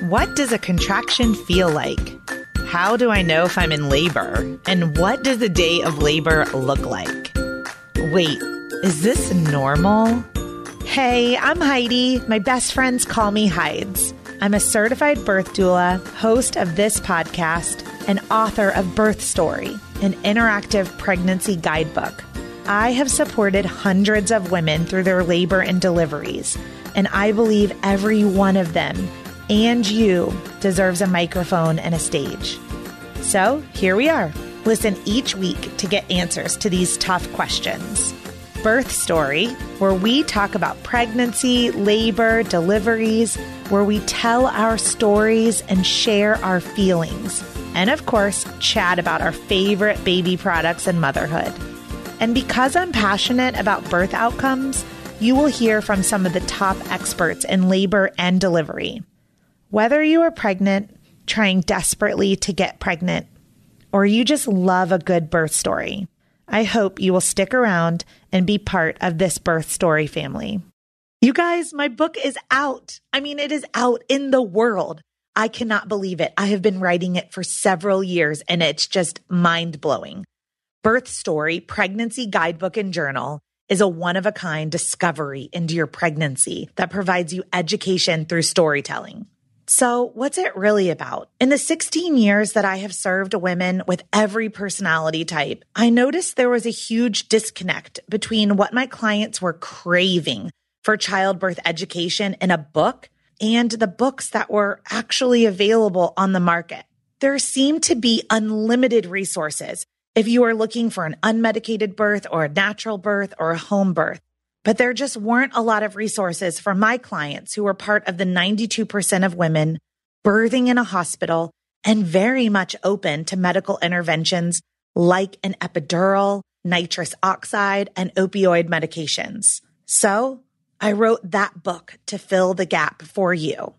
What does a contraction feel like? How do I know if I'm in labor? And what does a day of labor look like? Wait, is this normal? Hey, I'm Heidi. My best friends call me Hides. I'm a certified birth doula, host of this podcast, and author of Birth Story, an interactive pregnancy guidebook. I have supported hundreds of women through their labor and deliveries, and I believe every one of them, and you, deserves a microphone and a stage. So here we are. Listen each week to get answers to these tough questions. Birth Story, where we talk about pregnancy, labor, deliveries, where we tell our stories and share our feelings. And of course, chat about our favorite baby products and motherhood. And because I'm passionate about birth outcomes, you will hear from some of the top experts in labor and delivery. Whether you are pregnant, trying desperately to get pregnant, or you just love a good birth story, I hope you will stick around and be part of this Birth Story family. You guys, my book is out. It is out in the world. I cannot believe it. I have been writing it for several years, and it's just mind-blowing. Birth Story, Pregnancy Guidebook and Journal is a one-of-a-kind discovery into your pregnancy that provides you education through storytelling. So what's it really about? In the 16 years that I have served women with every personality type, I noticed there was a huge disconnect between what my clients were craving for childbirth education in a book and the books that were actually available on the market. There seemed to be unlimited resources if you are looking for an unmedicated birth or a natural birth or a home birth. But there just weren't a lot of resources for my clients who were part of the 92% of women birthing in a hospital and very much open to medical interventions like an epidural, nitrous oxide, and opioid medications. So I wrote that book to fill the gap for you.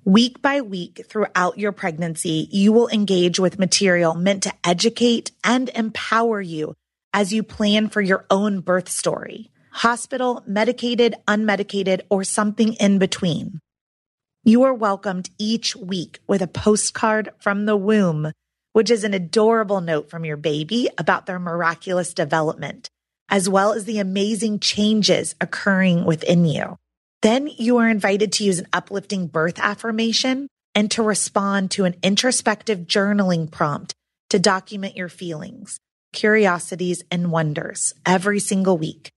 Week by week throughout your pregnancy, you will engage with material meant to educate and empower you as you plan for your own birth story. Hospital, medicated, unmedicated, or something in between. You are welcomed each week with a postcard from the womb, which is an adorable note from your baby about their miraculous development, as well as the amazing changes occurring within you. Then you are invited to use an uplifting birth affirmation and to respond to an introspective journaling prompt to document your feelings, curiosities, and wonders every single week.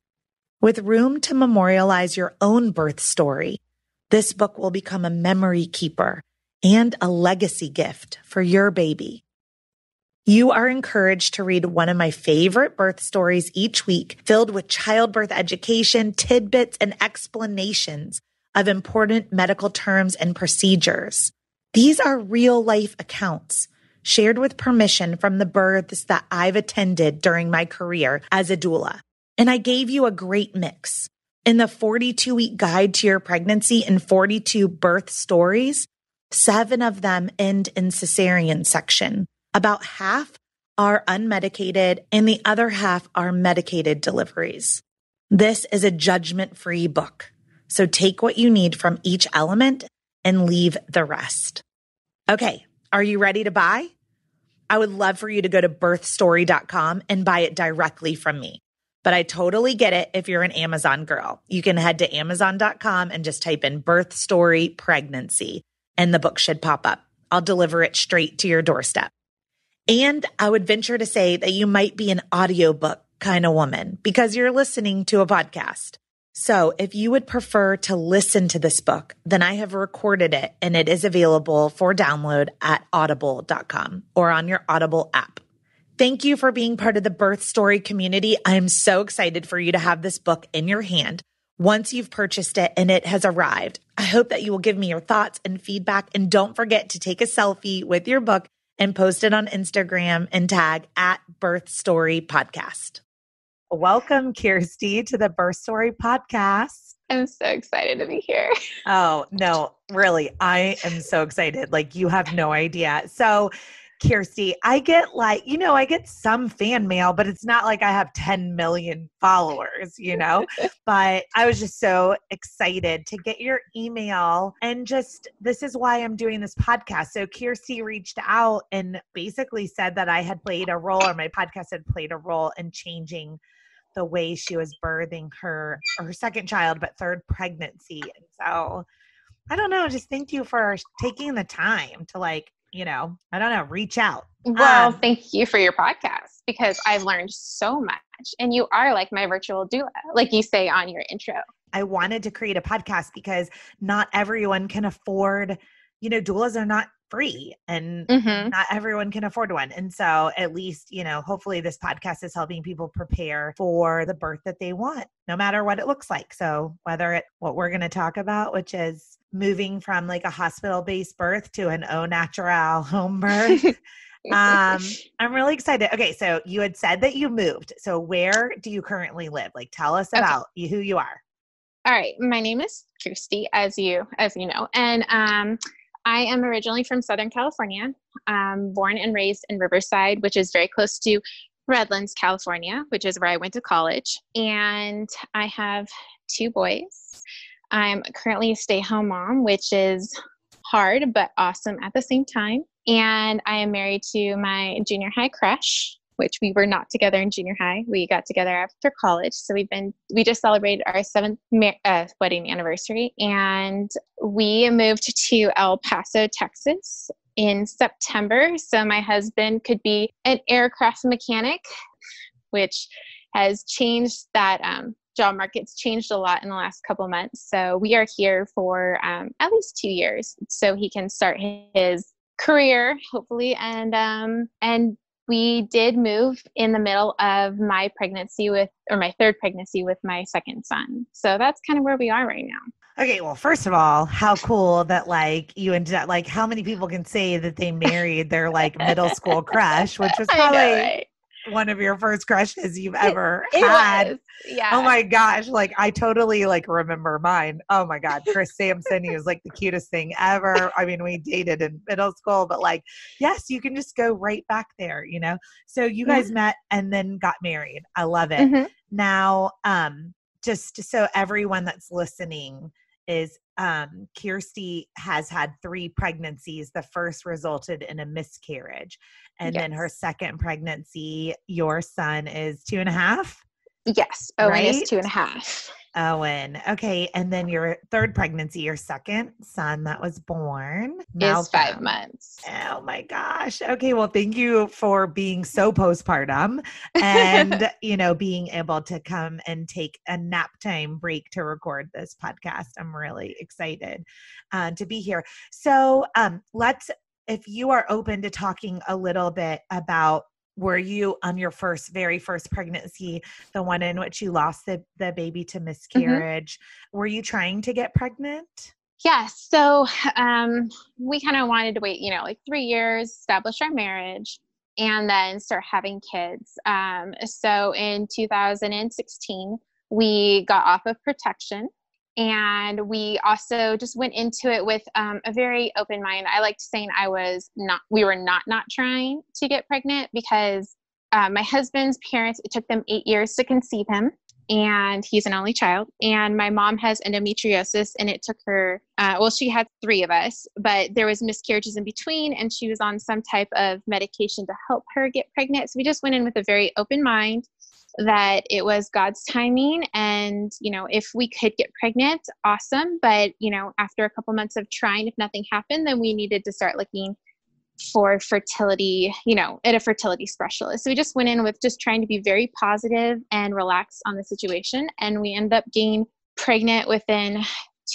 With room to memorialize your own birth story, this book will become a memory keeper and a legacy gift for your baby. You are encouraged to read one of my favorite birth stories each week, filled with childbirth education, tidbits, and explanations of important medical terms and procedures. These are real-life accounts shared with permission from the births that I've attended during my career as a doula. And I gave you a great mix. In the 42-week guide to your pregnancy and 42 birth stories, 7 of them end in cesarean section. About half are unmedicated and the other half are medicated deliveries. This is a judgment-free book. So take what you need from each element and leave the rest. Okay, are you ready to buy? I would love for you to go to birthstory.com and buy it directly from me. But I totally get it if you're an Amazon girl. You can head to amazon.com and just type in Birth Story Pregnancy, and the book should pop up. I'll deliver it straight to your doorstep. And I would venture to say that you might be an audiobook kind of woman because you're listening to a podcast. So if you would prefer to listen to this book, then I have recorded it and it is available for download at audible.com or on your Audible app. Thank you for being part of the Birth Story community. I am so excited for you to have this book in your hand once you've purchased it and it has arrived. I hope that you will give me your thoughts and feedback, and don't forget to take a selfie with your book and post it on Instagram and tag at Birth Story Podcast. Welcome, Kirsty, to the Birth Story Podcast. I'm so excited to be here. Oh, no, really. I am so excited. Like, you have no idea. So Kirsty, I get I get some fan mail, but it's not like I have 10 million followers, but I was just so excited to get your email and this is why I'm doing this podcast. So Kirsty reached out and basically said that I had played a role, or my podcast had played a role in changing the way she was birthing her second child, but third pregnancy. And so I don't know, just thank you for taking the time to reach out. Well, thank you for your podcast because I've learned so much and you are like my virtual doula, like you say on your intro. I wanted to create a podcast because not everyone can afford, doulas are not free and not everyone can afford one. And so at least, hopefully this podcast is helping people prepare for the birth that they want, no matter what it looks like. So what we're going to talk about, which is moving from like a hospital-based birth to an au natural home birth. I'm really excited. Okay. So you had said that you moved. So where do you currently live? Like, tell us about who you are. All right. My name is Kirsty, as you know, and, I am originally from Southern California, born and raised in Riverside, which is very close to Redlands, California, which is where I went to college. And I have 2 boys. I'm currently a stay-home mom, which is hard, but awesome at the same time. And I am married to my junior high crush, which we were not together in junior high. We got together after college. So we just celebrated our 7th wedding anniversary. And we moved to El Paso, Texas in September. So my husband could be an aircraft mechanic, which has changed that, job market's changed a lot in the last couple months. So we are here for at least 2 years so he can start his career, hopefully. And we did move in the middle of my my third pregnancy with my second son. So that's kind of where we are right now. Okay. Well, first of all, how cool that you ended up, how many people can say that they married their middle school crush, which was probably right? One of your first crushes you've ever had. Was. Yeah. Oh my gosh. I totally remember mine. Oh my God. Chris Sampson, he was the cutest thing ever. I mean, we dated in middle school, but yes, you can just go right back there, So you guys met and then got married. I love it. Mm-hmm. Now, just so everyone that's listening is Kirsty has had 3 pregnancies. The first resulted in a miscarriage. And then her second pregnancy, your son is 2.5? Yes. Owen right? is 2.5. Owen. Okay. And then your third pregnancy, your second son that was born, is 5 months. Oh my gosh. Okay. Well, thank you for being so postpartum and, being able to come and take a nap time break to record this podcast. I'm really excited to be here. So if you are open to talking a little bit about, were you on your very first pregnancy, the one in which you lost the baby to miscarriage? Were you trying to get pregnant? Yeah. So we kind of wanted to wait, 3 years, establish our marriage, and then start having kids. So in 2016, we got off of protection. And we also just went into it with a very open mind. I liked saying we were not trying to get pregnant because my husband's parents, it took them 8 years to conceive him, and he's an only child. And my mom has endometriosis, and it took her, she had 3 of us, but there was miscarriages in between, and she was on some type of medication to help her get pregnant. So we just went in with a very open mind that it was God's timing. And, if we could get pregnant, awesome. But, after a couple months of trying, if nothing happened, then we needed to start looking for fertility, at a fertility specialist. So we just went in with just trying to be very positive and relaxed on the situation. And we ended up getting pregnant within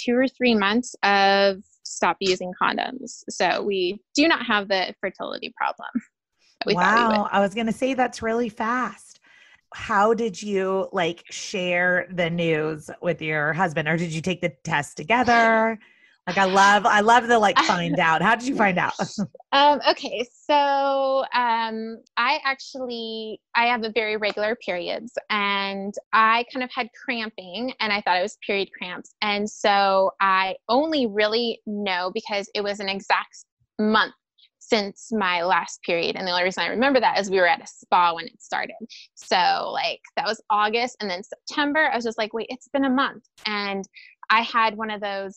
2 or 3 months of stop using condoms. So we do not have the fertility problem that we thought we would. I was going to say that's really fast. How did you share the news with your husband, or did you take the test together? I love the find out. How did you find out? Okay. So, I have a very regular periods, and I kind of had cramping, and I thought it was period cramps. And so I only really know because it was an exact month. since my last period. And the only reason I remember that is we were at a spa when it started. So like that was August, and then September, I was just like, wait, it's been a month. And I had one of those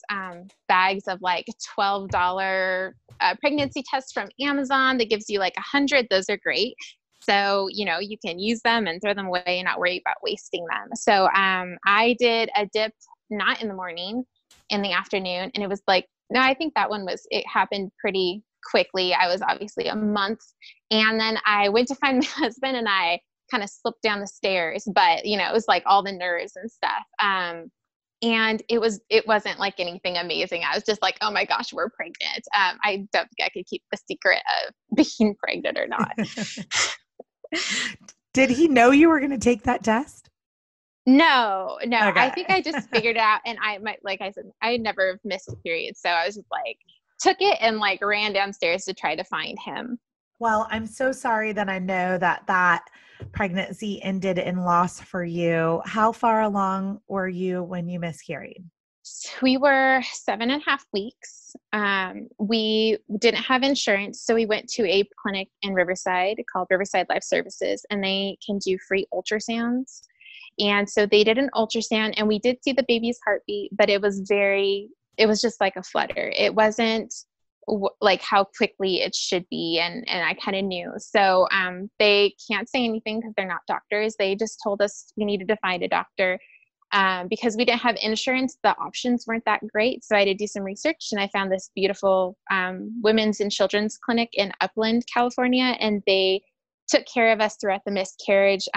bags of like $12 pregnancy tests from Amazon that gives you like 100. Those are great. So, you know, you can use them and throw them away and not worry about wasting them. So I did a dip, not in the morning, in the afternoon. And it was like, no, I think that one it happened pretty quickly. I was obviously a month. And then I went to find my husband and I kind of slipped down the stairs, but you know, it was like all the nerves and stuff. And it wasn't like anything amazing. I was just like, oh my gosh, we're pregnant. I don't think I could keep the secret of being pregnant or not. Did he know you were going to take that test? No. Okay. I think I just figured it out. And like I said, I had never missed a period. So I was just like, took it and like ran downstairs to try to find him. Well, I'm so sorry that I know that pregnancy ended in loss for you. How far along were you when you miscarried? We were 7.5 weeks. We didn't have insurance, so we went to a clinic in Riverside called Riverside Life Services, and they can do free ultrasounds. And so they did an ultrasound, and we did see the baby's heartbeat, but it was just like a flutter. It wasn't like how quickly it should be. And I kind of knew. So they can't say anything because they're not doctors. They just told us we needed to find a doctor. Because we didn't have insurance, the options weren't that great. So I had to do some research, and I found this beautiful women's and children's clinic in Upland, California, and they took care of us throughout the miscarriage,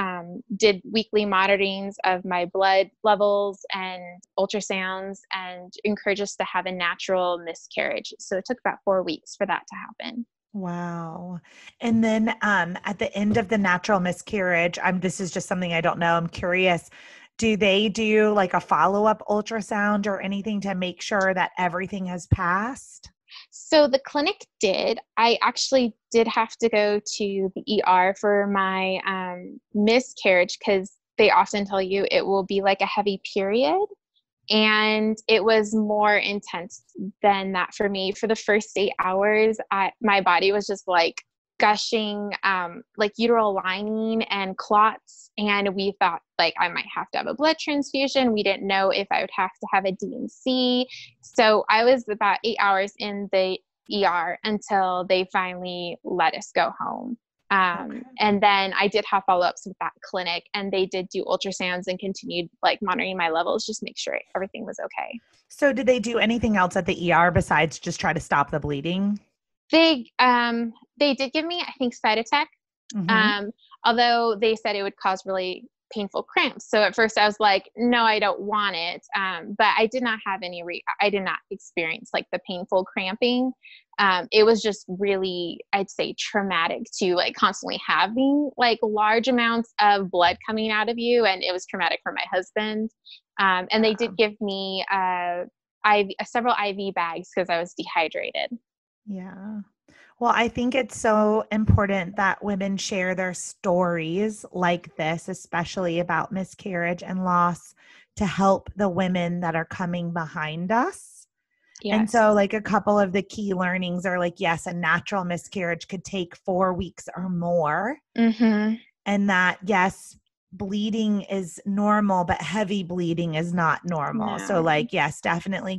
did weekly monitorings of my blood levels and ultrasounds, and encouraged us to have a natural miscarriage. So it took about 4 weeks for that to happen. Wow. And then at the end of the natural miscarriage, this is just something I don't know, I'm curious. Do they do like a follow-up ultrasound or anything to make sure that everything has passed? So the clinic did. I actually did have to go to the ER for my miscarriage because they often tell you it will be like a heavy period. And it was more intense than that for me. For the first 8 hours, my body was just like gushing like uterine lining and clots, and we thought like I might have to have a blood transfusion. We didn't know if I would have to have a D&C. So I was about 8 hours in the ER until they finally let us go home. Okay. And then I did have follow-ups with that clinic, and they did do ultrasounds and continued like monitoring my levels, just make sure everything was okay. So did they do anything else at the ER besides just try to stop the bleeding? They did give me, I think, Cytotec, although they said it would cause really painful cramps. So at first I was like, no, I don't want it. But I did not have I did not experience like the painful cramping. It was just really, I'd say, traumatic to like constantly having like large amounts of blood coming out of you. And it was traumatic for my husband. And they did give me several IV bags because I was dehydrated. Yeah. Well, I think it's so important that women share their stories like this, especially about miscarriage and loss, to help the women that are coming behind us. Yes. And so like a couple of the key learnings are like, yes, a natural miscarriage could take 4 weeks or more. Mm-hmm. And that, yes, bleeding is normal, but heavy bleeding is not normal. No. So like, yes, definitely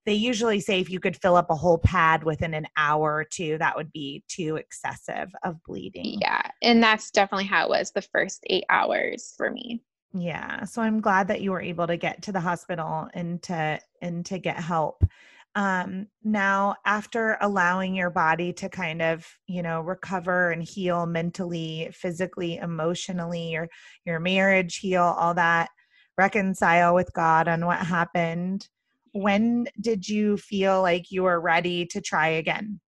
they usually say if you could fill up a whole pad within an hour or two, that would be too excessive of bleeding. Yeah. And that's definitely how it was the first 8 hours for me. Yeah. So I'm glad that you were able to get to the hospital and to get help. Now, after allowing your body to kind of, recover and heal mentally, physically, emotionally, your marriage heal, all that, reconcile with God on what happened, when did you feel like you were ready to try again?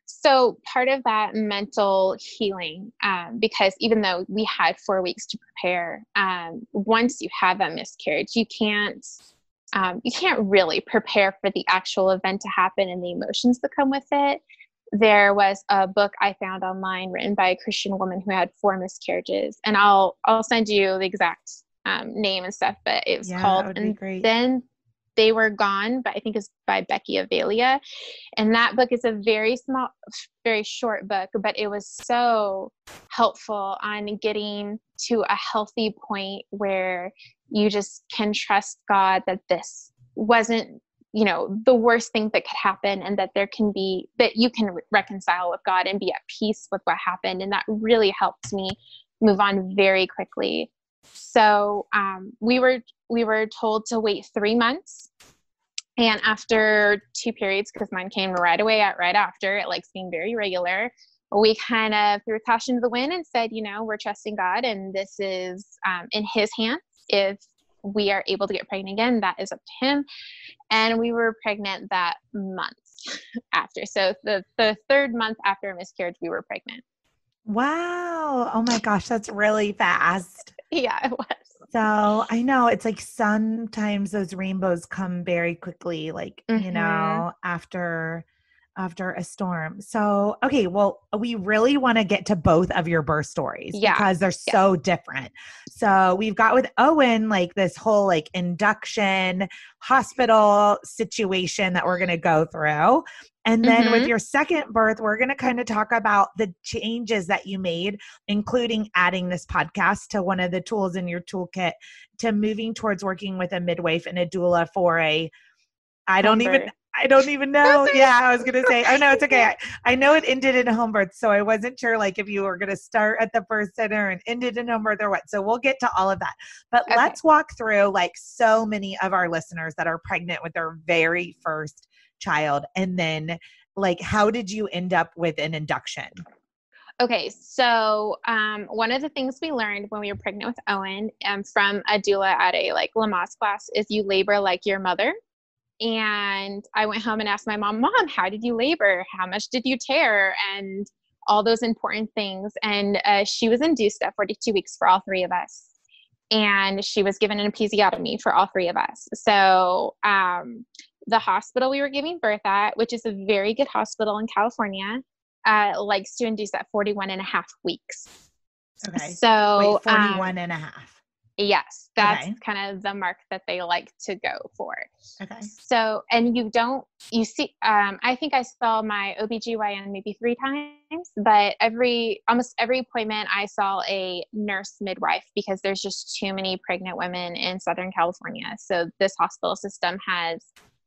So part of that mental healing, because even though we had 4 weeks to prepare, once you have that miscarriage, you can't really prepare for the actual event to happen and the emotions that come with it. There was a book I found online written by a Christian woman who had 4 miscarriages, and I'll send you the exact name and stuff, but it was called, and then They Were Gone, but I think it's by Becky Avalia. And that book is a very small, very short book, but it was so helpful on getting to a healthy point where you just can trust God that this wasn't, the worst thing that could happen, and that that you can reconcile with God and be at peace with what happened. And that really helped me move on very quickly. So we were told to wait 3 months. And after 2 periods, because mine came right after, it likes being very regular, we kind of threw caution to the wind and said, we're trusting God, and this is in His hands. If we are able to get pregnant again, that is up to Him. And we were pregnant that month after. So the third month after a miscarriage, we were pregnant. Wow. Oh my gosh, that's really fast. Yeah, it was. So I know it's like sometimes those rainbows come very quickly, like, after a storm. So, okay, well, we really want to get to both of your birth stories because they're so different. So we've got with Owen, like this whole like induction hospital situation that we're going to go through. And then with your second birth, we're going to kind of talk about the changes that you made, including adding this podcast to one of the tools in your toolkit, to moving towards working with a midwife and a doula for I don't even know. Yeah, I was going to say, oh no, it's okay. I know it ended in home birth. So I wasn't sure like if you were going to start at the birth center and ended in home birth or what. So we'll get to all of that. But let's walk through like so many of our listeners that are pregnant with their very first child. And then like, how did you end up with an induction? Okay. So, one of the things we learned when we were pregnant with Owen, from a doula at a like Lamaze class, is you labor like your mother. And I went home and asked my mom, how did you labor? How much did you tear? And all those important things. And she was induced at 42 weeks for all 3 of us. And she was given an episiotomy for all 3 of us. So the hospital we were giving birth at, which is a very good hospital in California, likes to induce at 41 and a half weeks. Okay. So 41 and a half. Yes, that's kind of the mark that they like to go for. Okay. So, and you see, I think I saw my OBGYN maybe 3 times, but almost every appointment I saw a nurse midwife, because there's just too many pregnant women in Southern California. So this hospital system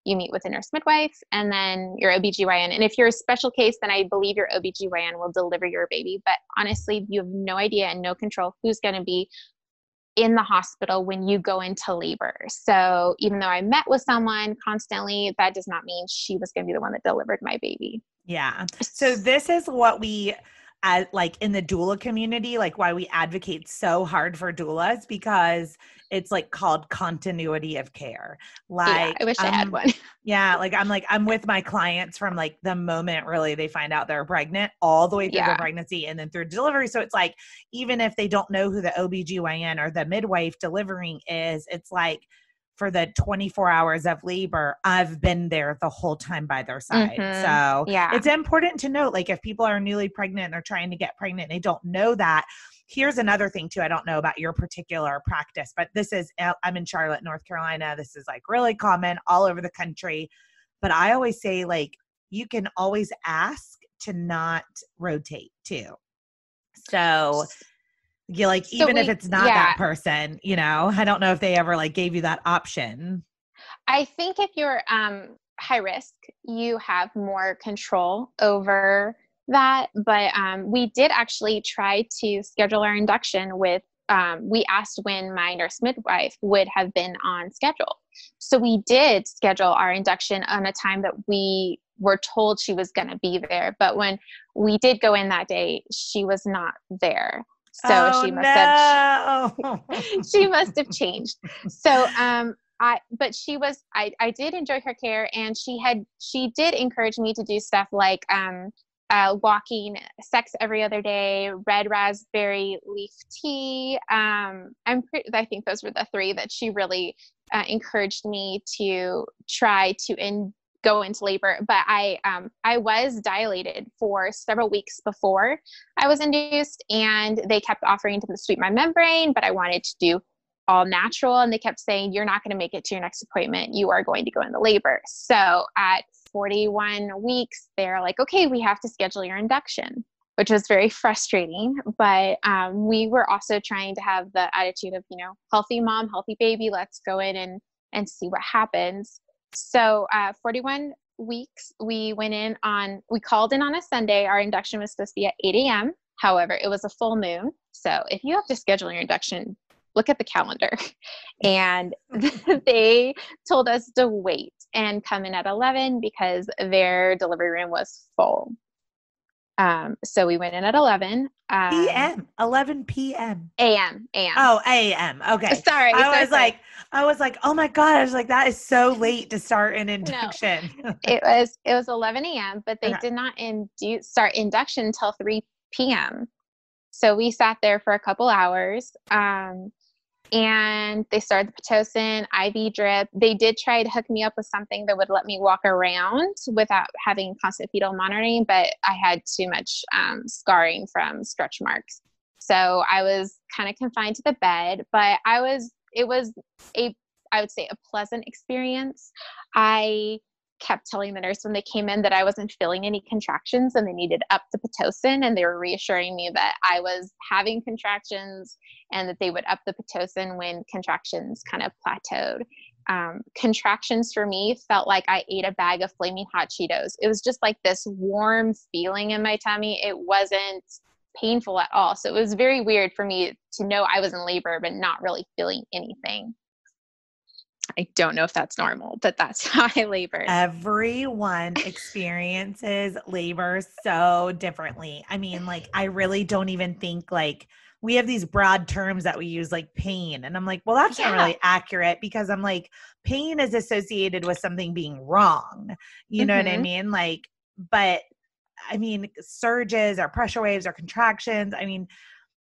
you meet with a nurse midwife and then your OBGYN. And if you're a special case, then I believe your OBGYN will deliver your baby. But honestly, you have no idea and no control who's going to be in the hospital when you go into labor. So even though I met with someone constantly, that does not mean she was going to be the one that delivered my baby. Yeah. So this is what we, like in the doula community, like why we advocate so hard for doulas, because it's like called continuity of care. Like, I wish I had one. Yeah. I'm with my clients from like the moment really they find out they're pregnant all the way through the pregnancy and then through delivery. So it's like, even if they don't know who the OBGYN or the midwife delivering is, it's like, for the 24 hours of labor, I've been there the whole time by their side. So it's important to note, like if people are newly pregnant and they're trying to get pregnant and they don't know that. Here's another thing too. I don't know about your particular practice, but I'm in Charlotte, North Carolina. This is like really common all over the country. But I always say like, you can always ask to not rotate too. So even if it's not that person, I don't know if they ever like gave you that option. I think if you're high risk, you have more control over that. But we did actually try to schedule our induction with, we asked when my nurse midwife would have been on schedule. So we did schedule our induction on a time that we were told she was going to be there. But when we did go in that day, she was not there. So she must have changed. So, I did enjoy her care, and she did encourage me to do stuff like, walking, sex every other day, red raspberry leaf tea. I think those were the 3 that she really encouraged me to try to go into labor. But I was dilated for several weeks before I was induced, and they kept offering to sweep my membrane, but I wanted to do all natural. And they kept saying, you're not going to make it to your next appointment. You are going to go into labor. So at 41 weeks, they're like, okay, we have to schedule your induction, which was very frustrating. But we were also trying to have the attitude of, healthy mom, healthy baby, let's go in and see what happens. So 41 weeks, we called in on a Sunday. Our induction was supposed to be at 8 a.m. However, it was a full moon. So if you have to schedule your induction, look at the calendar. And they told us to wait and come in at 11 because their delivery room was full. So we went in at 11. PM, 11 PM. AM. Oh, AM. Okay. Sorry. I was like, oh my God. I was like, that is so late to start an induction. No, it was 11 a.m., but they did not start induction until 3 p.m. So we sat there for a couple hours. And they started the Pitocin, IV drip. They did try to hook me up with something that would let me walk around without having constant fetal monitoring, but I had too much scarring from stretch marks. So I was kind of confined to the bed, but it was I would say a pleasant experience. I kept telling the nurse when they came in that I wasn't feeling any contractions and they needed up the Pitocin, and they were reassuring me that I was having contractions and that they would up the Pitocin when contractions kind of plateaued. Contractions for me felt like I ate a bag of flaming hot Cheetos. It was just like this warm feeling in my tummy. It wasn't painful at all. So it was very weird for me to know I was in labor, but not really feeling anything. I don't know if that's normal, but that's how I labored. Everyone experiences labor so differently. I mean, like, I really don't even think we have these broad terms that we use like pain. And I'm like, well, that's not really accurate because I'm like, pain is associated with something being wrong. You know what I mean? But I mean, surges or pressure waves or contractions. I mean,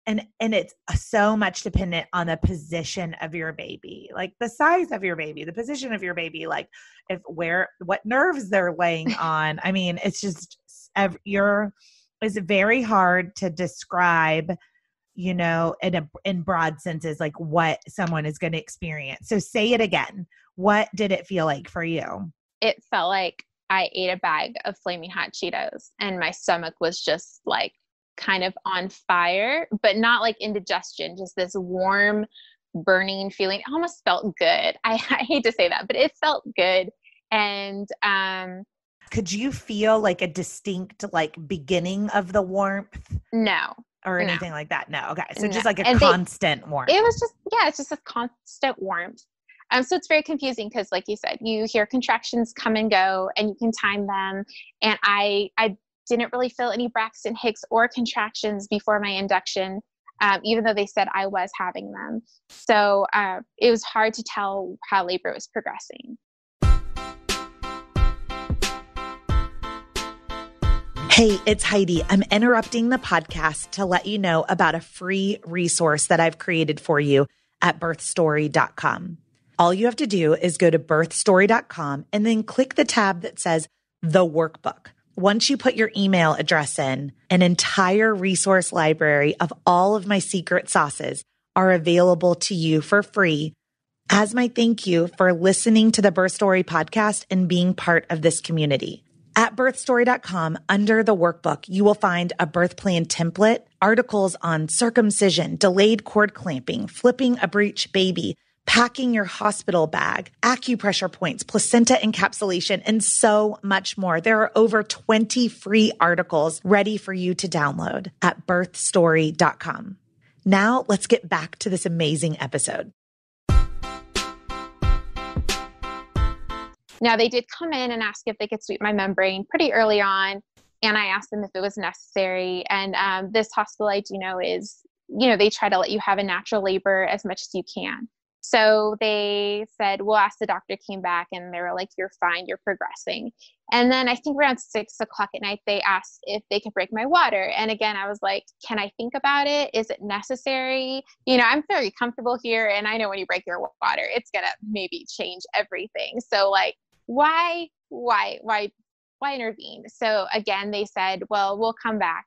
and it's so much dependent on the position of your baby, like the size of your baby, the position of your baby, like what nerves they're laying on. I mean, it's just, it's very hard to describe, in broad senses, like what someone is going to experience. So say it again. What did it feel like for you? It felt like I ate a bag of flaming hot Cheetos and my stomach was just like kind of on fire, but not like indigestion, just this warm, burning feeling. It almost felt good. I hate to say that, but it felt good. And could you feel like a distinct beginning of the warmth? No. Or anything like that? No. Okay. So just like a constant warmth. It was just, it's just a constant warmth. So it's very confusing because like you said, you hear contractions come and go and you can time them. And I didn't really feel any Braxton Hicks or contractions before my induction, even though they said I was having them. So it was hard to tell how labor was progressing. Hey, it's Heidi. I'm interrupting the podcast to let you know about a free resource that I've created for you at birthstory.com. All you have to do is go to birthstory.com and then click the tab that says The Workbook. Once you put your email address in, an entire resource library of all of my secret sauces are available to you for free as my thank you for listening to the Birth Story podcast and being part of this community. At birthstory.com, under the workbook, you will find a birth plan template, articles on circumcision, delayed cord clamping, flipping a breech baby, packing your hospital bag, acupressure points, placenta encapsulation, and so much more. There are over 20 free articles ready for you to download at birthstory.com. Now let's get back to this amazing episode. Now they did come in and ask if they could sweep my membrane pretty early on. And I asked them if it was necessary. And this hospital I do know is, they try to let you have a natural labor as much as you can. So they said, we'll ask. The doctor came back and they were like, you're fine, you're progressing. And then I think around 6 o'clock at night, they asked if they could break my water. And again, I was like, can I think about it? Is it necessary? I'm very comfortable here. And I know when you break your water, it's going to maybe change everything. So like, why intervene? So again, they said, well, we'll come back.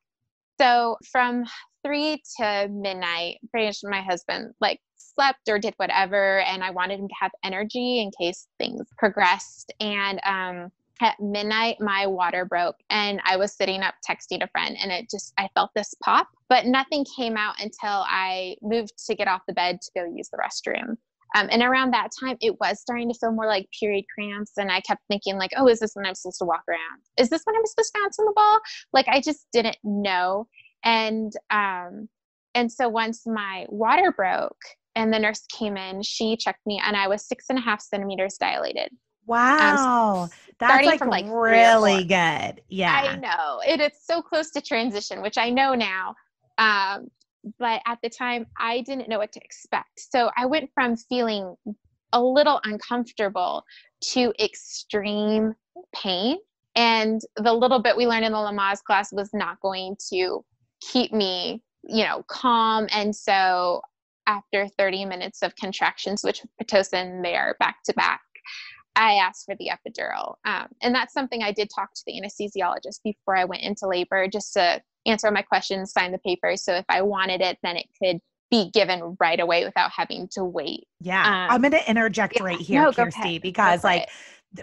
So from 3 to midnight, pretty much my husband like slept or did whatever. And I wanted him to have energy in case things progressed. And, at midnight, my water broke and I was sitting up texting a friend and I felt this pop, but nothing came out until I moved to get off the bed to go use the restroom. And around that time, it was starting to feel more like period cramps. And I kept thinking like, oh, is this when I'm supposed to walk around? Is this when I'm supposed to bounce on the ball? Like, I just didn't know. And so once my water broke and the nurse came in, she checked me and I was 6.5 centimeters dilated. Wow. That's Starting like from like 3 or 4. really good. Yeah. I know it's so close to transition, which I know now. But at the time I didn't know what to expect. So I went from feeling a little uncomfortable to extreme pain. And the little bit we learned in the Lamaze class was not going to keep me, calm. And so after 30 minutes of contractions, which with Pitocin, they are back to back, I asked for the epidural. And that's something I did talk to the anesthesiologist before I went into labor, just to answer my questions, sign the papers. So if I wanted it, then it could be given right away without having to wait. Yeah. I'm going to interject right here, No, Kirsty, because like,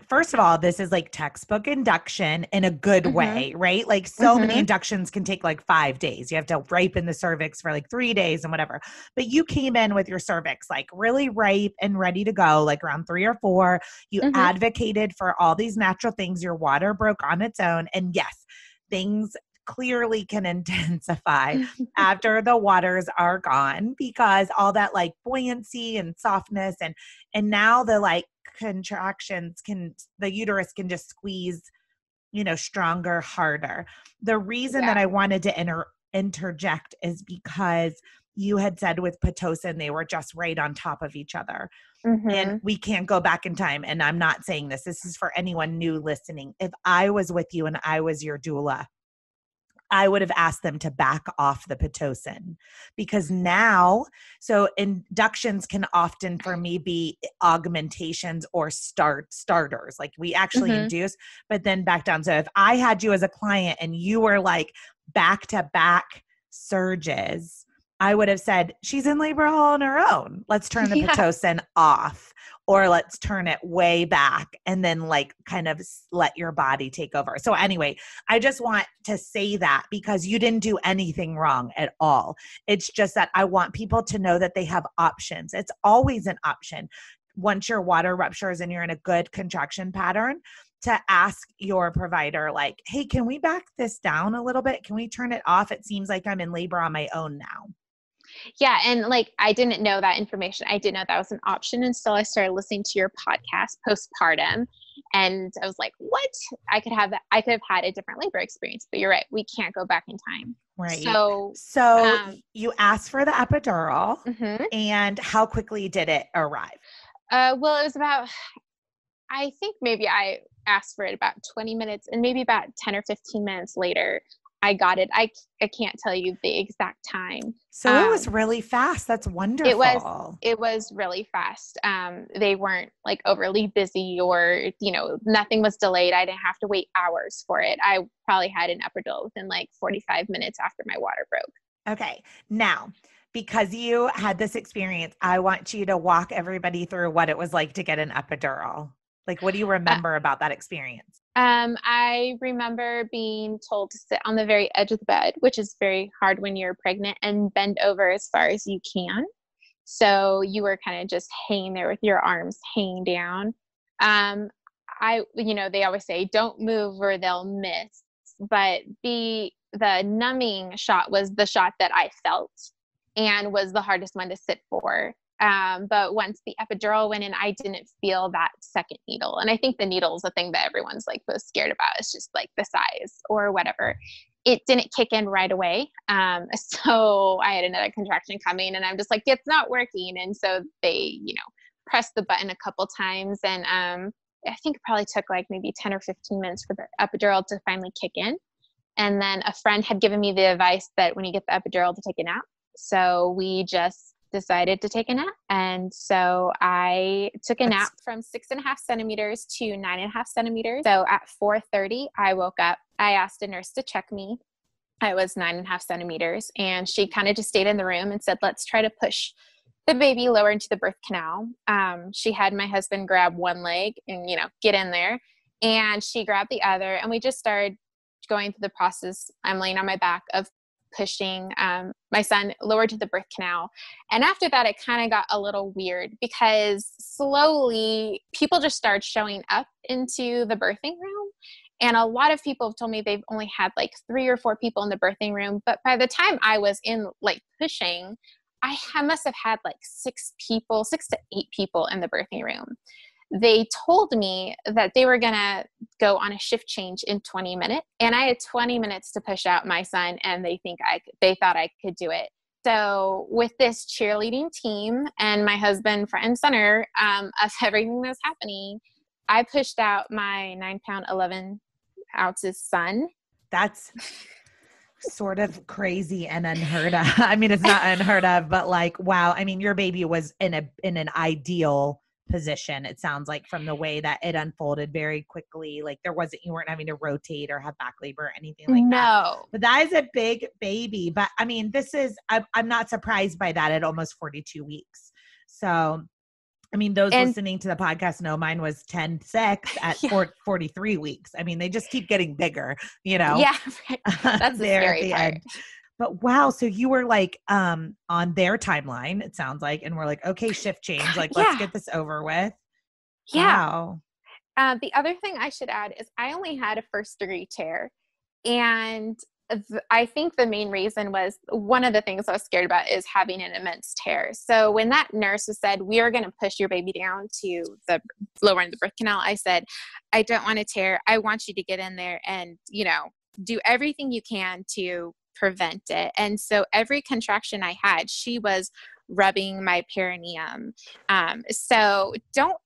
first of all, this is like textbook induction in a good way, right? Like so many inductions can take like 5 days. You have to ripen the cervix for like 3 days and whatever. But you came in with your cervix like really ripe and ready to go, like around 3 or 4. You advocated for all these natural things. Your water broke on its own. And yes, things clearly can intensify after the waters are gone, because all that like buoyancy and softness and now the like contractions the uterus can just squeeze, stronger, harder. The reason that I wanted to interject is because you had said with Pitocin, they were just right on top of each other. And we can't go back in time. And I'm not saying this is for anyone new listening. If I was with you and I was your doula, I would have asked them to back off the Pitocin, because now, so inductions can often for me be augmentations or starters. Like we actually induce, but then back down. So if I had you as a client and you were like back to back surges, I would have said, she's in labor all on her own. Let's turn the Pitocin off, or let's turn it way back and then like kind of let your body take over. So anyway, I just want to say that because you didn't do anything wrong at all. It's just that I want people to know that they have options. It's always an option. Once your water ruptures and you're in a good contraction pattern, to ask your provider like, hey, can we back this down a little bit? Can we turn it off? It seems like I'm in labor on my own now. Yeah. And like, I didn't know that information. I didn't know that was an option until I started listening to your podcast postpartum. And I was like, what? I could have had a different labor experience, but you're right. We can't go back in time. Right. So you asked for the epidural and how quickly did it arrive? Well, it was about, I think maybe I asked for it about 20 minutes, and maybe about 10 or 15 minutes later, I got it. I can't tell you the exact time. So it was really fast. That's wonderful. It was really fast. They weren't like overly busy or, nothing was delayed. I didn't have to wait hours for it. I probably had an epidural within like 45 minutes after my water broke. Okay. Now, because you had this experience, I want you to walk everybody through what it was like to get an epidural. Like, what do you remember about that experience? I remember being told to sit on the very edge of the bed, which is very hard when you're pregnant, and bend over as far as you can. So you were kind of just hanging there with your arms hanging down. They always say, don't move or they'll miss. But the numbing shot was the shot that I felt and was the hardest one to sit for. But once the epidural went in, I didn't feel that second needle. And I think the needle is the thing that everyone's like most scared about. It's just like the size or whatever. It didn't kick in right away. So I had another contraction coming and I'm just like, it's not working. And so they, pressed the button a couple times. And I think it probably took like maybe 10 or 15 minutes for the epidural to finally kick in. And then a friend had given me the advice that when you get the epidural to take a nap. So we just decided to take a nap. And so I took a nap from 6.5 centimeters to 9.5 centimeters. So at 4:30, I woke up. I asked a nurse to check me. I was 9.5 centimeters, and she kind of just stayed in the room and said, let's try to push the baby lower into the birth canal. She had my husband grab one leg and, get in there, and she grabbed the other, and we just started going through the process. I'm laying on my back of pushing my son lower to the birth canal. And after that, it kind of got a little weird because slowly people just started showing up into the birthing room. And a lot of people have told me they've only had like 3 or 4 people in the birthing room. But by the time I was in like pushing, I must have had like 6 to 8 people in the birthing room. They told me that they were going to go on a shift change in 20 minutes. And I had 20 minutes to push out my son, and they thought I could do it. So with this cheerleading team and my husband front and center of everything that was happening, I pushed out my 9-pound, 11 ounces son. That's sort of crazy and unheard of. I mean, it's not unheard of, but like, wow. I mean, your baby was in an ideal position. It sounds like from the way that it unfolded very quickly. Like you weren't having to rotate or have back labor or anything like that. No. But that is a big baby. But I mean, I'm not surprised by that at almost 42 weeks. So, I mean, those listening to the podcast know mine was 10-6 at 43 weeks. I mean, they just keep getting bigger, Yeah, right. That's the scary part. End. But wow, so you were like on their timeline, it sounds like, and we're like, okay, shift change, like let's get this over with. Yeah. Wow. The other thing I should add is I only had a 1st-degree tear, and I think the main reason was one of the things I was scared about is having an immense tear. So when that nurse said, we are going to push your baby down to the lower end of the birth canal, I said, I don't want to tear. I want you to get in there and, do everything you can to prevent it. And so every contraction I had, she was rubbing my perineum. So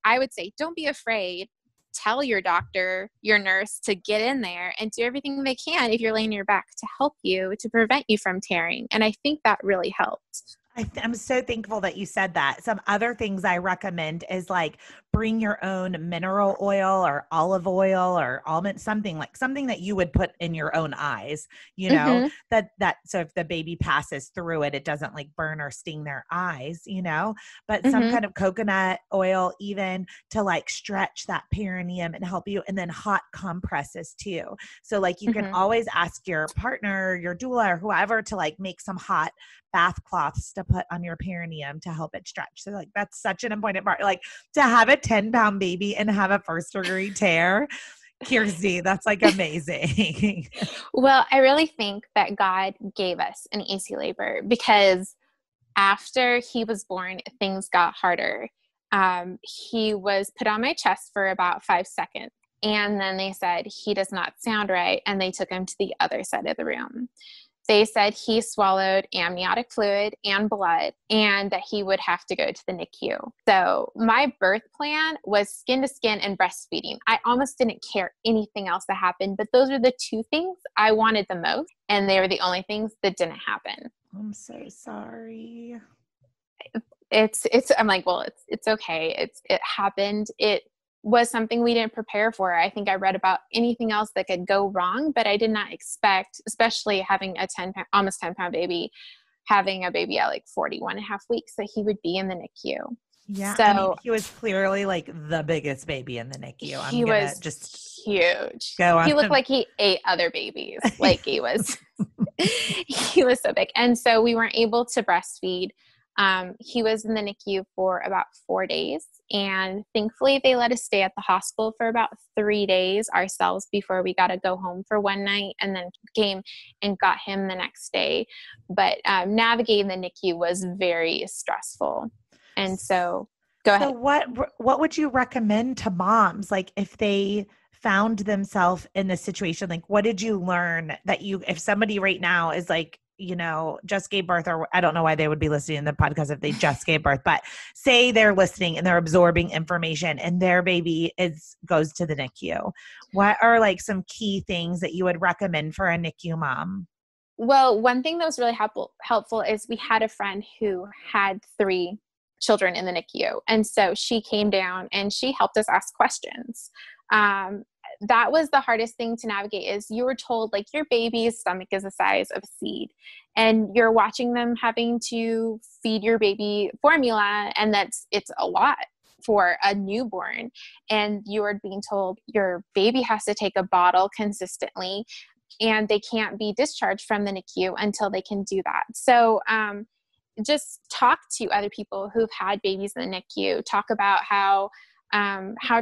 I would say, don't be afraid. Tell your doctor, your nurse to get in there and do everything they can if you're laying on your back to help you, to prevent you from tearing. And I think that really helped. I'm so thankful that you said that. Some other things I recommend is like bring your own mineral oil or olive oil or almond, something that you would put in your own eyes, so if the baby passes through it, it doesn't like burn or sting their eyes, but some kind of coconut oil, even to like stretch that perineum and help you. And then hot compresses too. So like you can always ask your partner, your doula or whoever to like make some hot bath cloths to put on your perineum to help it stretch. So like, that's such an important part, like to have a 10-pound baby and have a 1st-degree tear. Kirsty, that's like amazing. Well, I really think that God gave us an easy labor because after he was born, things got harder. He was put on my chest for about 5 seconds. And then they said, he does not sound right. And they took him to the other side of the room. They said he swallowed amniotic fluid and blood and that he would have to go to the NICU. So my birth plan was skin to skin and breastfeeding. I almost didn't care anything else that happened, but those are the 2 things I wanted the most. And they were the only things that didn't happen. I'm so sorry. I'm like, well, it's okay. It happened. It was something we didn't prepare for. I think I read about anything else that could go wrong, but I did not expect, especially having a almost 10-pound baby, having a baby at like 41.5 weeks, that he would be in the NICU. Yeah. So, I mean, he was clearly like the biggest baby in the NICU. He was just huge. He looked like he ate other babies. Like he was so big. And so we weren't able to breastfeed. He was in the NICU for about 4 days, and thankfully they let us stay at the hospital for about 3 days ourselves before we got to go home for one night, and then came and got him the next day. But navigating the NICU was very stressful. And so go ahead. So what would you recommend to moms? Like if they found themselves in this situation, like what did you learn that if somebody right now is like, just gave birth, or I don't know why they would be listening to the podcast if they just gave birth, but say they're listening and they're absorbing information and their baby goes to the NICU. What are like some key things that you would recommend for a NICU mom? Well, one thing that was really helpful is we had a friend who had 3 children in the NICU. And so she came down and she helped us ask questions. that was the hardest thing to navigate. Is you were told like your baby's stomach is the size of a seed, and you're watching them having to feed your baby formula, and it's a lot for a newborn. And you are being told your baby has to take a bottle consistently, and they can't be discharged from the NICU until they can do that. So just talk to other people who've had babies in the NICU. Talk about how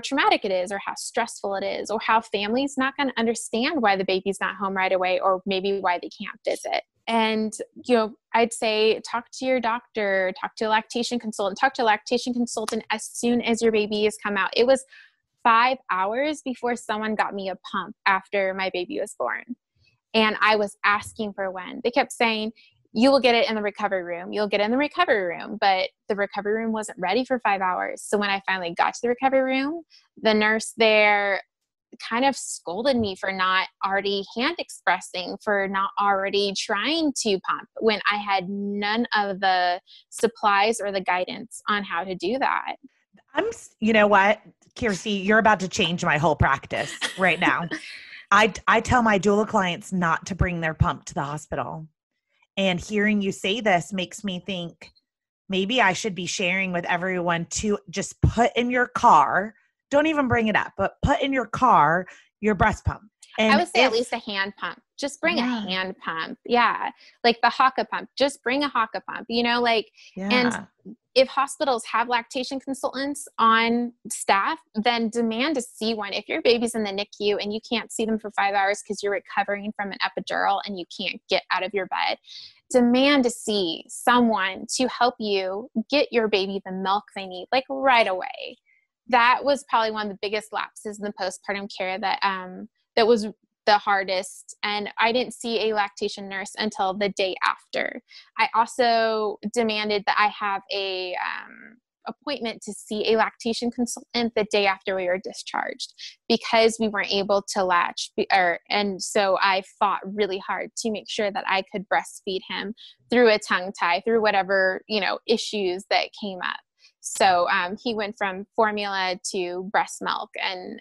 traumatic it is, or how stressful it is, or how family's not going to understand why the baby's not home right away, or maybe why they can't visit. And, I'd say talk to your doctor, talk to a lactation consultant as soon as your baby has come out. It was 5 hours before someone got me a pump after my baby was born. And I was asking for one. They kept saying, you will get it in the recovery room. You'll get it in the recovery room. But the recovery room wasn't ready for 5 hours. So when I finally got to the recovery room, the nurse there kind of scolded me for not already hand expressing, for not already trying to pump, when I had none of the supplies or the guidance on how to do that. You know what, Kirsty, you're about to change my whole practice right now. I tell my doula clients not to bring their pump to the hospital. And hearing you say this makes me think maybe I should be sharing with everyone to just put in your car, don't even bring it up, but put in your car your breast pump. And I would say at least a hand pump. Just bring a hand pump. Yeah. Like the Haka pump. Just bring a Haka pump, and if hospitals have lactation consultants on staff, then demand to see one. If your baby's in the NICU and you can't see them for 5 hours because you're recovering from an epidural and you can't get out of your bed, demand to see someone to help you get your baby the milk they need, like right away. That was probably one of the biggest lapses in the postpartum care that was the hardest. And I didn't see a lactation nurse until the day after. I also demanded that I have a appointment to see a lactation consultant the day after we were discharged, because we weren't able to latch. And so I fought really hard to make sure that I could breastfeed him through a tongue tie, through whatever, issues that came up. So he went from formula to breast milk, and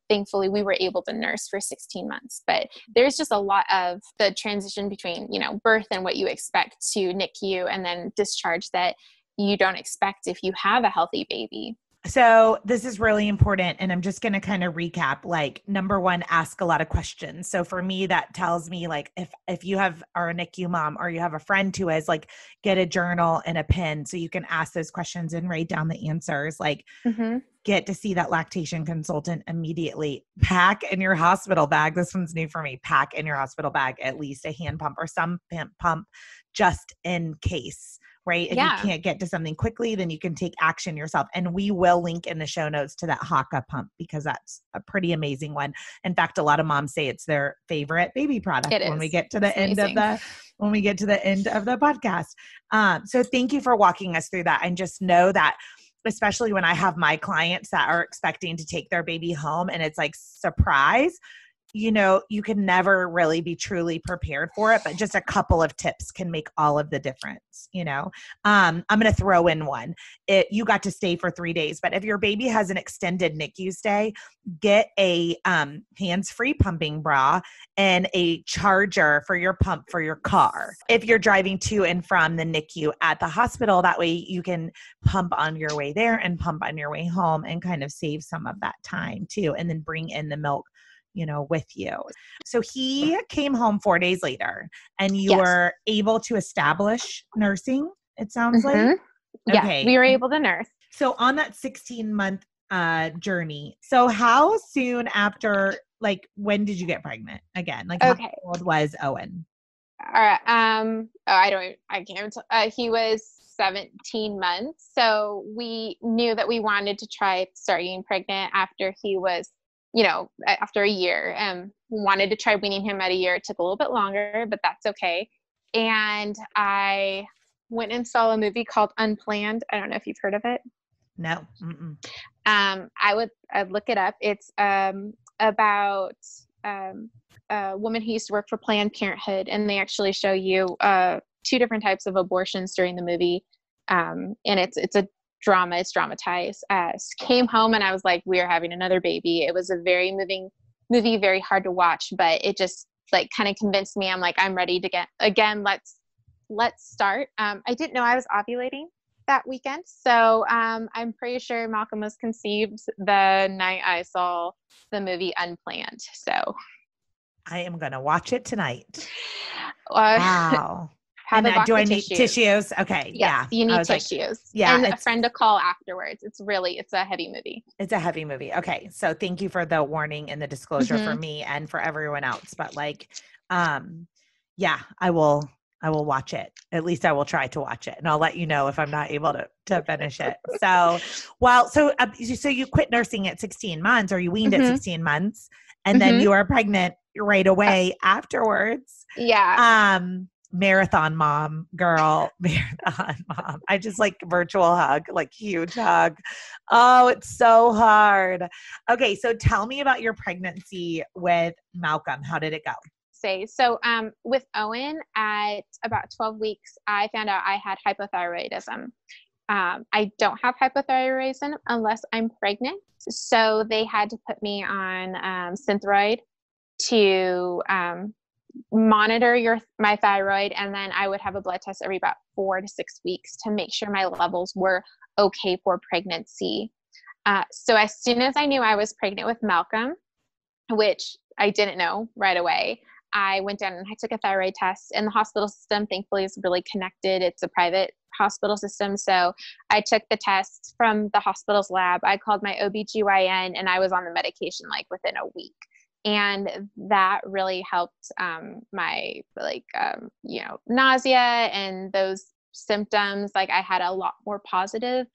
thankfully we were able to nurse for 16 months. But there's just a lot of the transition between, birth and what you expect to NICU, and then discharge that you don't expect if you have a healthy baby. So this is really important. And I'm just going to kind of recap, like, number one, ask a lot of questions. So for me, that tells me, like, if you are a NICU mom, or you have a friend who is, like, get a journal and a pen so you can ask those questions and write down the answers. Like, get to see that lactation consultant immediately. Pack in your hospital bag. This one's new for me. Pack in your hospital bag at least a hand pump or some pump just in case. Right? If you can't get to something quickly, then you can take action yourself. And we will link in the show notes to that Haka pump, because that's a pretty amazing one. In fact, a lot of moms say it's their favorite baby product when we get to the end of the podcast. So thank you for walking us through that. And just know that, especially when I have my clients that are expecting to take their baby home and it's like surprise, you can never really be truly prepared for it, but just a couple of tips can make all of the difference. I'm going to throw in one. You got to stay for 3 days, but if your baby has an extended NICU stay, get a hands-free pumping bra and a charger for your pump for your car. If you're driving to and from the NICU at the hospital, that way you can pump on your way there and pump on your way home, and kind of save some of that time too. And then bring in the milk with you. So he came home 4 days later, and you were able to establish nursing, it sounds like? Okay. Yeah, we were able to nurse. So on that 16-month journey, so how soon after, like, when did you get pregnant again? Like, how old was Owen? All right. I can't, he was 17 months. So we knew that we wanted to start getting pregnant after he was, after a year. Wanted to try weaning him at a year. It took a little bit longer, but that's okay. And I went and saw a movie called Unplanned. I don't know if you've heard of it. No. I'd look it up. It's about a woman who used to work for Planned Parenthood, and they actually show you 2 different types of abortions during the movie. And it's a drama. It's dramatized. Came home and I was like, we are having another baby. It was a very moving movie very hard to watch, but it just like kind of convinced me. I'm like, I'm ready to get again. Let's start. I didn't know I was ovulating that weekend. So I'm pretty sure Malcolm was conceived the night I saw the movie Unplanned. So I am going to watch it tonight. uh, Wow. have And a box do I of need tissues? Okay. Yes, Yeah. you I need was like, tissues. yeah, And a friend to call afterwards. It's a heavy movie. it's a heavy movie. Okay. So thank you for the warning and the disclosure for Mhm. me and for everyone else. But like, yeah, I will watch it. At least I will try to watch it, and I'll let you know if I'm not able to finish it. So, well, so you quit nursing at 16 months, or you weaned at Mhm. 16 months, and then Mhm. you are pregnant right away afterwards. Yeah. Marathon mom, girl, marathon mom. I just like virtual hug, like huge hug. Oh, it's so hard. Okay, so tell me about your pregnancy with Malcolm. How did it go? So with Owen at about 12 weeks, I found out I had hypothyroidism. I don't have hypothyroidism unless I'm pregnant. So they had to put me on Synthroid to monitor my thyroid, and then I would have a blood test every about 4 to 6 weeks to make sure my levels were okay for pregnancy. So as soon as I knew I was pregnant with Malcolm, which I didn't know right away, I went down and I took a thyroid test, and the hospital system thankfully is really connected. It's a private hospital system. So I took the test from the hospital's lab. I called my OBGYN, and I was on the medication like within a week. And that really helped my nausea and those symptoms. Like I had a lot more positive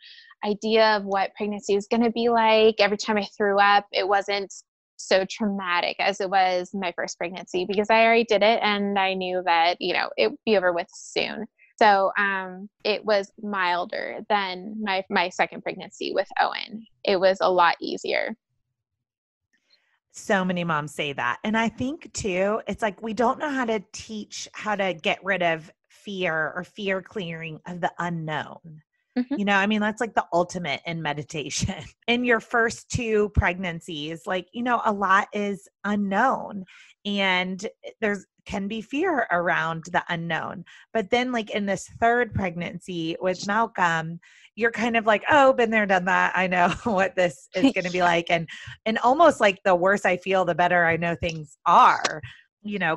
idea of what pregnancy was going to be like. Every time I threw up, it wasn't so traumatic as it was my first pregnancy, because I already did it and I knew that, it would be over with soon. So it was milder than my second pregnancy with Owen. It was a lot easier. So many moms say that. And I think too, it's like we don't know how to teach how to get rid of fear or fear clearing of the unknown. Mm-hmm. I mean, that's like the ultimate in meditation. In your first two pregnancies, like, a lot is unknown, and there's can be fear around the unknown. But then like in this third pregnancy with Malcolm, you're kind of like, oh, been there, done that. I know what this is going to be like. And almost like the worse I feel, the better I know things are,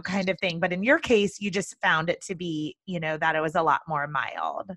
kind of thing. But in your case, you just found it to be, that it was a lot more mild.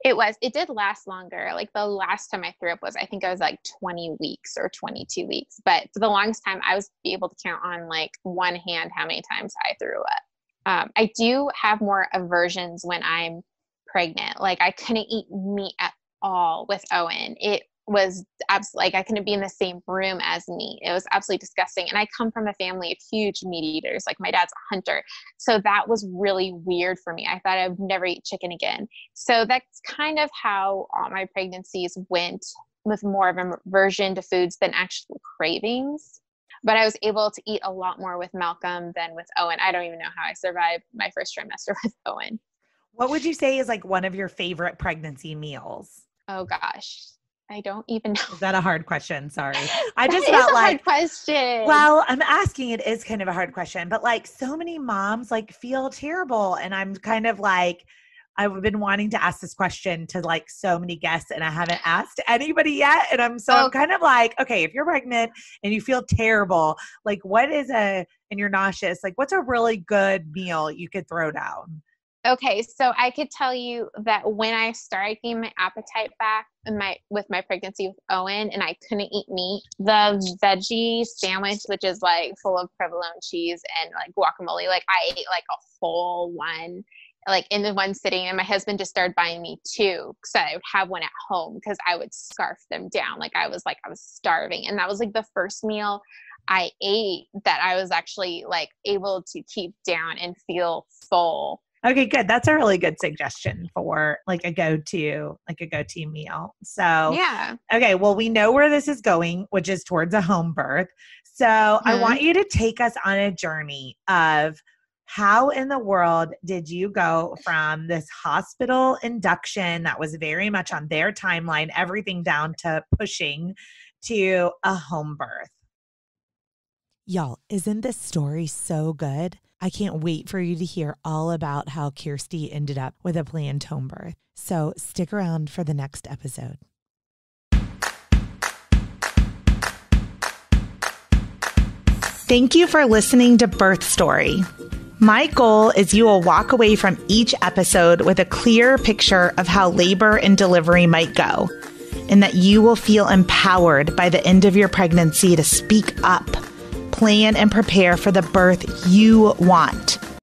It did last longer. Like the last time I threw up I think I was like 20 weeks or 22 weeks. But for the longest time, I was able to count on like one hand how many times I threw up. I do have more aversions when I'm pregnant. Like I couldn't eat meat at all with Owen. It was absolutely like I couldn't be in the same room as meat. It was absolutely disgusting. And I come from a family of huge meat eaters. Like my dad's a hunter. So that was really weird for me. I thought I would never eat chicken again. So that's kind of how all my pregnancies went, with more of an aversion to foods than actual cravings. But I was able to eat a lot more with Malcolm than with Owen. I don't even know how I survived my first trimester with Owen. What would you say is like one of your favorite pregnancy meals? Oh gosh, I don't even know. Is that a hard question? Sorry. I just felt like, hard question. Well, I'm asking, it is kind of a hard question, but like so many moms like feel terrible. And I'm kind of like, I've been wanting to ask this question to like so many guests, and I haven't asked anybody yet. And I'm kind of like, okay, if you're pregnant and you feel terrible, like and you're nauseous, like what's a really good meal you could throw down? Okay, so I could tell you that when I started getting my appetite back with my pregnancy with Owen, and I couldn't eat meat, the veggie sandwich, which is like full of provolone cheese and like guacamole, like I ate like a whole one, like in the one sitting, and my husband just started buying me two so I would have one at home because I would scarf them down. I was starving, and that was like the first meal I ate that I was actually like able to keep down and feel full. Okay, good. That's a really good suggestion for like a go-to meal. So, yeah. Okay, well, we know where this is going, which is towards a home birth. So I want you to take us on a journey of how in the world did you go from this hospital induction that was very much on their timeline, everything down to pushing, to a home birth? Y'all, isn't this story so good? I can't wait for you to hear all about how Kirsty ended up with a planned home birth. So stick around for the next episode. Thank you for listening to Birth Story. My goal is you will walk away from each episode with a clear picture of how labor and delivery might go, and that you will feel empowered by the end of your pregnancy to speak up, plan and prepare for the birth you want,